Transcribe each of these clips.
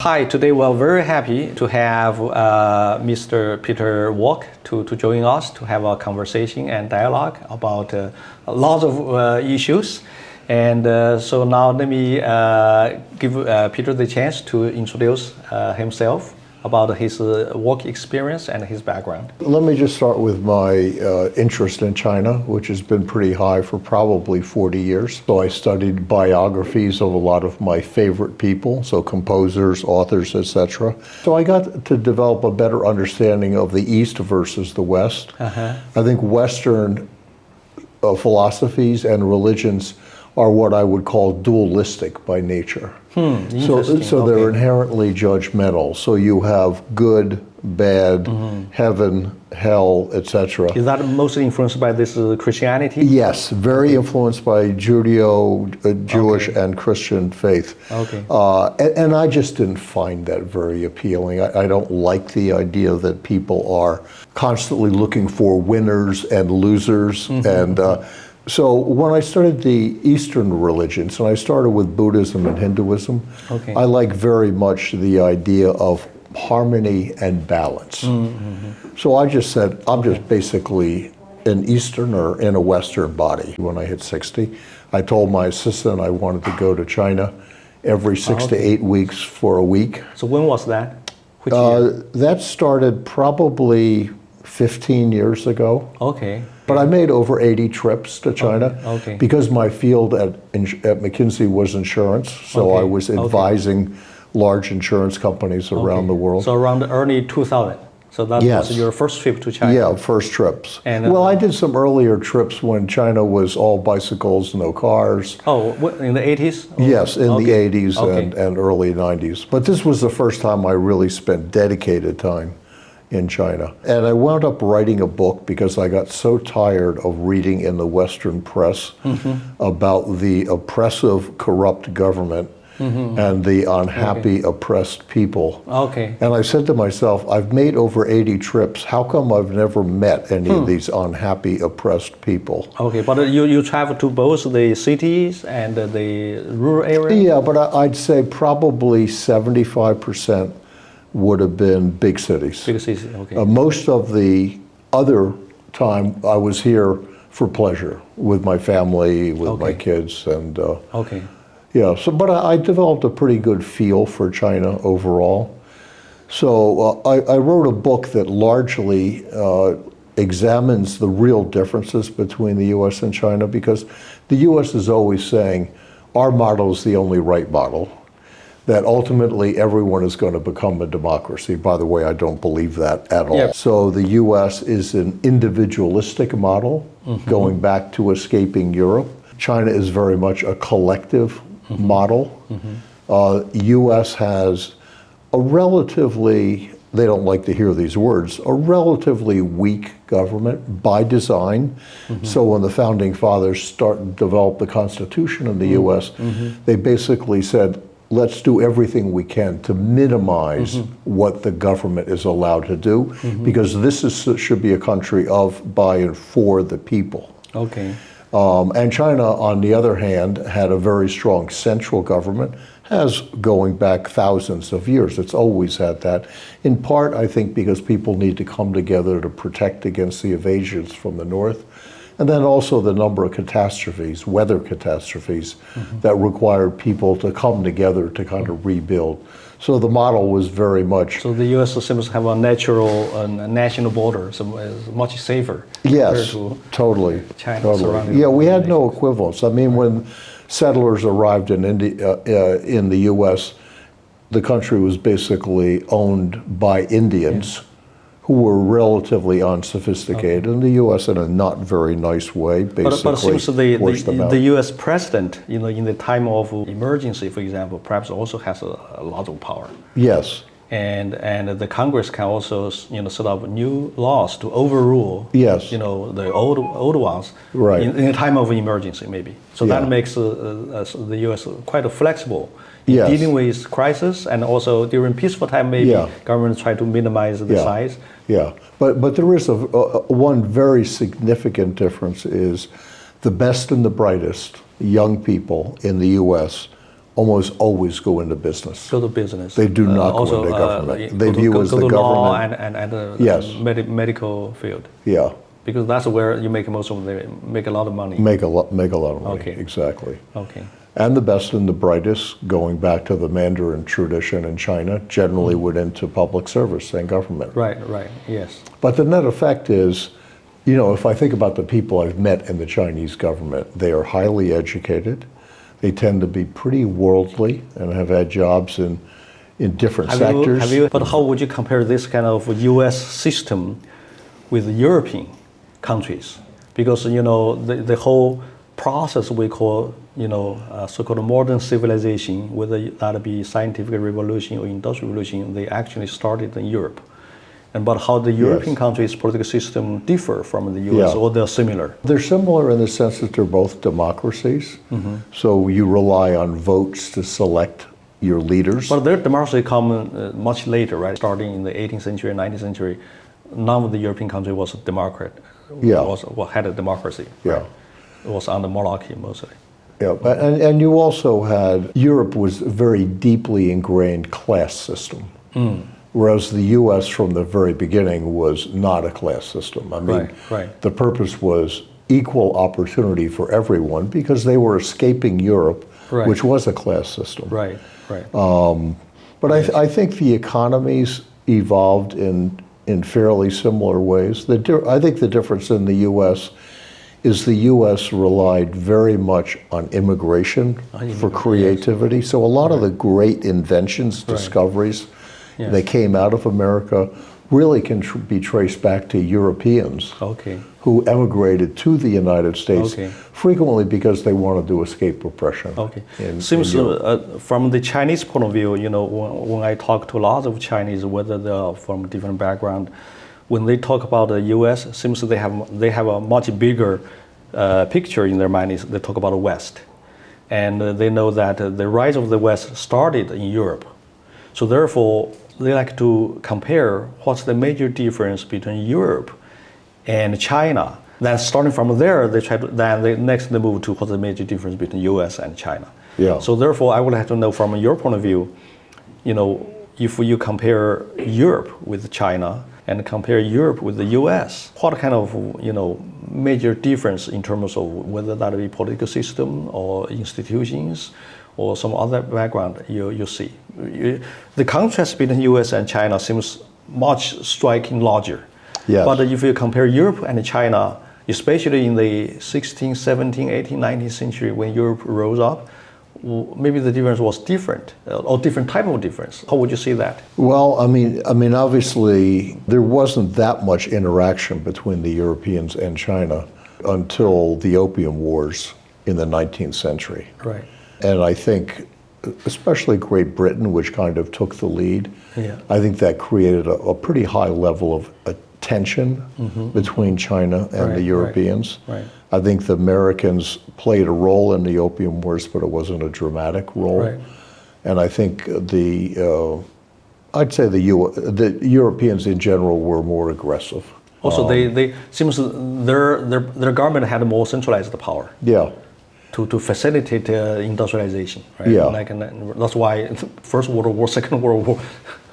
Hi, today we are very happy to have Mr. Peter Wok to join us to have a conversation and dialogue about lots of issues. And so now let me give Peter the chance to introduce himself about his work experience and his background. Let me just start with my interest in China, which has been pretty high for probably 40 years. So I studied biographies of a lot of my favorite people, so composers, authors, etc. So I got to develop a better understanding of the East versus the West. I think Western philosophies and religions are what I would call dualistic by nature. So they're inherently judgmental. So you have good, bad, heaven, hell, etc. Is that mostly influenced by this Christianity? Yes, very influenced by Jewish and Christian faith. And I just didn't find that very appealing. I don't like the idea that people are constantly looking for winners and losers. So when I studied the Eastern religions, and I started with Buddhism and Hinduism, I like very much the idea of harmony and balance. So I just said, I'm just basically an Easterner in a Western body. When I hit 60, I told my assistant I wanted to go to China every 6 to 8 weeks for a week. So when was that? Which year? That started probably 15 years ago. But I made over 80 trips to China because my field at McKinsey was insurance. So I was advising large insurance companies around the world. So around the early 2000. So that was your first trip to China? Yeah, first trips. And, well, I did some earlier trips when China was all bicycles, no cars. Oh, in the 80s? Yes, in the 80s and early 90s. But this was the first time I really spent dedicated time in China. And I wound up writing a book because I got so tired of reading in the Western press about the oppressive, corrupt government and the unhappy, oppressed people. And I said to myself, I've made over 80 trips. How come I've never met any of these unhappy, oppressed people? But you travel to both the cities and the rural areas? Yeah, but I'd say probably 75% would have been big cities. Big cities, most of the other time I was here for pleasure with my family, with my kids, and yeah. So, but I developed a pretty good feel for China overall. So I wrote a book that largely examines the real differences between the U.S. and China, because the U.S. is always saying our model is the only right model, that ultimately everyone is going to become a democracy. By the way, I don't believe that at all. So the US is an individualistic model, going back to escaping Europe. China is very much a collective model. US has a relatively, they don't like to hear these words, a relatively weak government by design. So when the founding fathers developed the Constitution in the US, they basically said, let's do everything we can to minimize what the government is allowed to do, because this should be a country of, by, and for the people. And China, on the other hand, had a very strong central government, has going back thousands of years. It's always had that. In part, I think, because people need to come together to protect against the invasions from the north. And then also the number of catastrophes, weather catastrophes, that required people to come together to kind of rebuild. So the model was very much... So the U.S. seems to have a natural national border, so it's much safer. Yes, totally. China Yeah, we had no equivalence. I mean, when settlers arrived in the U.S., the country was basically owned by Indians, who were relatively unsophisticated, and the U.S. in a not very nice way basically but it seems forced them out. The U.S. president, in the time of emergency, for example, perhaps also has a lot of power. Yes. And the Congress can also, set up new laws to overrule, the old ones, in a time of emergency, maybe. So that makes the U.S. quite flexible in dealing with crisis, and also during peaceful time, maybe governments try to minimize the size. But there is one very significant difference is the best and the brightest young people in the U.S. almost always go into business. Go to business. They do not go into government. They view as the government. Law and the medical field. Yeah. Because that's where you make make a lot of money. Make a lot of money. Okay. Exactly. Okay. And the best and the brightest, going back to the Mandarin tradition in China, generally went into public service and government. Right, yes. But the net effect is, if I think about the people I've met in the Chinese government, they are highly educated. They tend to be pretty worldly and have had jobs in different sectors. But how would you compare this kind of U.S. system with European countries? Because, the whole process we call, so-called modern civilization, whether that be scientific revolution or industrial revolution, they actually started in Europe. But how the European countries' political system differ from the U.S. or they're similar? They're similar in the sense that they're both democracies. So you rely on votes to select your leaders. But their democracy come much later, right? Starting in the 18th century, 19th century, none of the European country was a democrat. Had a democracy. Right? It was under monarchy mostly. Yeah, and you also had, Europe was a very deeply ingrained class system. Whereas the U.S. from the very beginning was not a class system. I mean, the purpose was equal opportunity for everyone because they were escaping Europe, which was a class system. Right. But I think the economies evolved in fairly similar ways. I think the difference in the U.S. is the U.S. relied very much on immigration for creativity. So a lot of the great inventions, discoveries, they came out of America, really can be traced back to Europeans who emigrated to the United States, frequently because they wanted to escape oppression. Seems from the Chinese point of view, when I talk to lots of Chinese, whether they're from different background, when they talk about the U.S., it seems they have a much bigger picture in their mind. They talk about the West, and they know that the rise of the West started in Europe. So therefore, they like to compare what's the major difference between Europe and China. Then starting from there, they move to what's the major difference between U.S. and China. So therefore, I would like to know from your point of view, if you compare Europe with China and compare Europe with the U.S., what kind of major difference in terms of whether that be political system or institutions or some other background you see? The contrast between U.S. and China seems much striking larger. But if you compare Europe and China, especially in the 16th, 17th, 18th, 19th century when Europe rose up, maybe the difference was different, or different type of difference. How would you see that? Well, I mean, obviously there wasn't that much interaction between the Europeans and China until the Opium Wars in the 19th century. And I think, especially Great Britain, which kind of took the lead, I think that created a pretty high level of tension between China and the Europeans. I think the Americans played a role in the Opium Wars, but it wasn't a dramatic role. And I think I'd say the Europeans in general were more aggressive. Also, they seems their government had more centralized power. To facilitate industrialization, that's why First World War, Second World War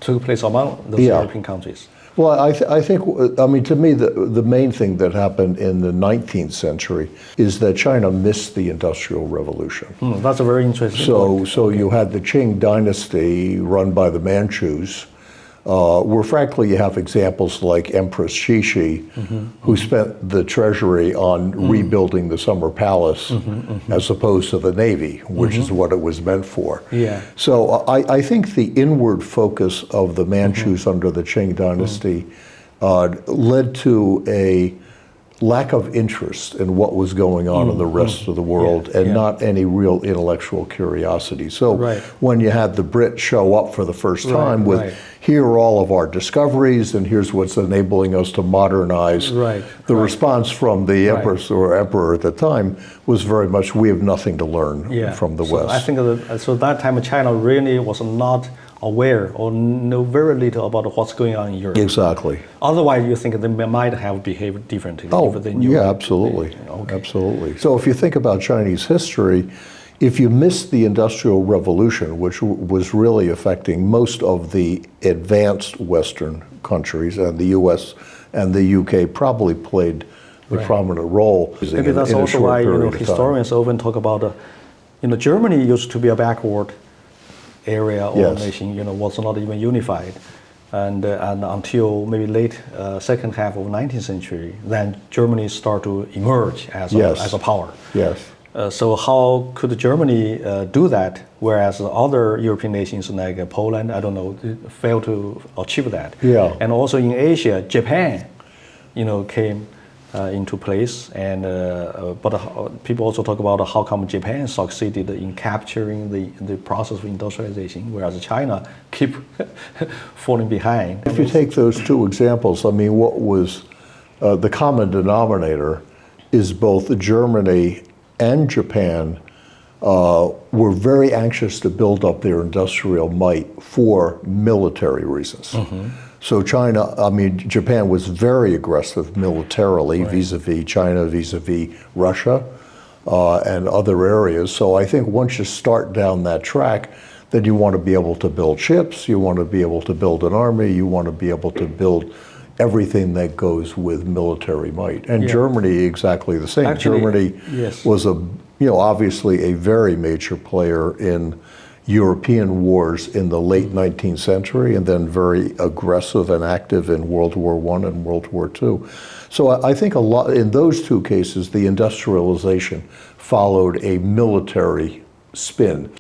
took place among those European countries. Well, I think, to me, the main thing that happened in the 19th century is that China missed the Industrial Revolution. That's a very interesting point. So you had the Qing dynasty run by the Manchus, where frankly you have examples like Empress Cixi, who spent the treasury on rebuilding the Summer Palace as opposed to the Navy, which is what it was meant for. So I think the inward focus of the Manchus under the Qing dynasty led to a lack of interest in what was going on in the rest of the world and not any real intellectual curiosity. So when you had the Brits show up for the first time with here are all of our discoveries and here's what's enabling us to modernize, the response from the Empress or Emperor at the time was very much, we have nothing to learn from the West. I think that time China really was not aware or know very little about what's going on in Europe. Exactly. Otherwise, you think they might have behaved differently if they knew. Absolutely. Absolutely. So if you think about Chinese history, if you missed the Industrial Revolution, which was really affecting most of the advanced Western countries, and the US and the UK probably played the prominent role. Maybe that's also why historians often talk about, Germany used to be a backward area or nation, was not even unified. And until maybe late second half of 19th century, then Germany started to emerge as a power. Yes. So how could Germany do that, whereas other European nations like Poland, I don't know, failed to achieve that? Yeah. And also in Asia, Japan, came into place, and but people also talk about how come Japan succeeded in capturing the process of industrialization, whereas China keep falling behind. If you take those two examples, I mean, what was the common denominator is both Germany and Japan were very anxious to build up their industrial might for military reasons. So Japan was very aggressive militarily vis-a-vis China, vis-a-vis Russia, and other areas. So I think once you start down that track, then you want to be able to build ships, you want to be able to build an army, you want to be able to build everything that goes with military might. And Germany, exactly the same. Actually, Germany was obviously a very major player in European wars in the late 19th century, and then very aggressive and active in World War I and World War II. So I think a lot in those two cases, the industrialization followed a military spin.